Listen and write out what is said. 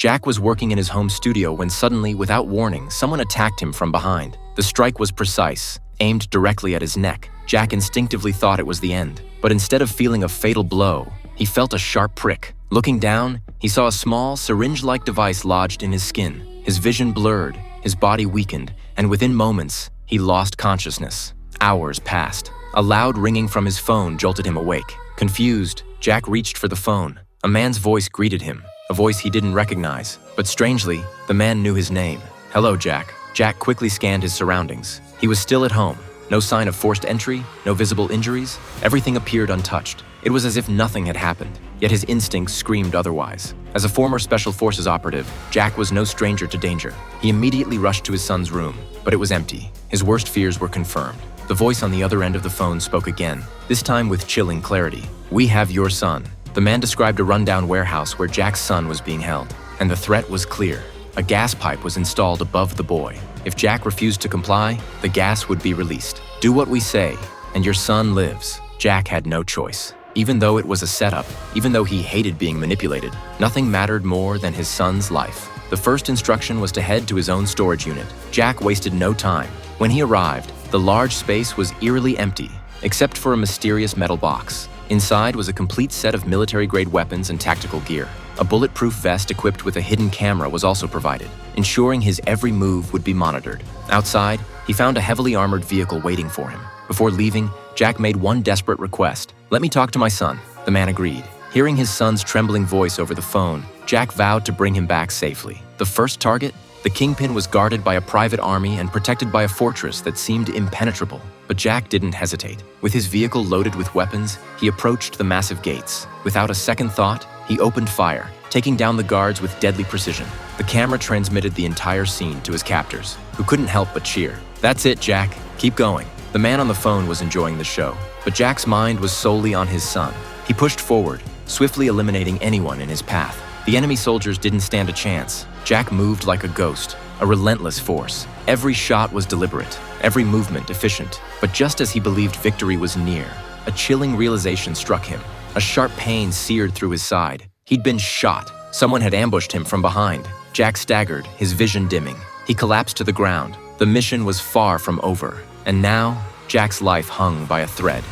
Jack was working in his home studio when suddenly, without warning, someone attacked him from behind. The strike was precise, aimed directly at his neck. Jack instinctively thought it was the end, but instead of feeling a fatal blow, he felt a sharp prick. Looking down, he saw a small, syringe-like device lodged in his skin. His vision blurred, his body weakened, and within moments, he lost consciousness. Hours passed. A loud ringing from his phone jolted him awake. Confused, Jack reached for the phone. A man's voice greeted him, a voice he didn't recognize. But strangely, the man knew his name. "Hello, Jack." Jack quickly scanned his surroundings. He was still at home. No sign of forced entry, no visible injuries. Everything appeared untouched. It was as if nothing had happened, yet his instincts screamed otherwise. As a former Special Forces operative, Jack was no stranger to danger. He immediately rushed to his son's room, but it was empty. His worst fears were confirmed. The voice on the other end of the phone spoke again, this time with chilling clarity. "We have your son." The man described a rundown warehouse where Jack's son was being held, and the threat was clear. A gas pipe was installed above the boy. If Jack refused to comply, the gas would be released. "Do what we say, and your son lives." Jack had no choice. Even though it was a setup, even though he hated being manipulated, nothing mattered more than his son's life. The first instruction was to head to his own storage unit. Jack wasted no time. When he arrived, the large space was eerily empty, except for a mysterious metal box. Inside was a complete set of military-grade weapons and tactical gear. A bulletproof vest equipped with a hidden camera was also provided, ensuring his every move would be monitored. Outside, he found a heavily armored vehicle waiting for him. Before leaving, Jack made one desperate request. "Let me talk to my son." The man agreed. Hearing his son's trembling voice over the phone, Jack vowed to bring him back safely. The first target? The Kingpin was guarded by a private army and protected by a fortress that seemed impenetrable. But Jack didn't hesitate. With his vehicle loaded with weapons, he approached the massive gates. Without a second thought, he opened fire, taking down the guards with deadly precision. The camera transmitted the entire scene to his captors, who couldn't help but cheer. "That's it, Jack. Keep going." The man on the phone was enjoying the show, but Jack's mind was solely on his son. He pushed forward, swiftly eliminating anyone in his path. The enemy soldiers didn't stand a chance. Jack moved like a ghost, a relentless force. Every shot was deliberate, every movement efficient. But just as he believed victory was near, a chilling realization struck him. A sharp pain seared through his side. He'd been shot. Someone had ambushed him from behind. Jack staggered, his vision dimming. He collapsed to the ground. The mission was far from over. And now, Jack's life hung by a thread.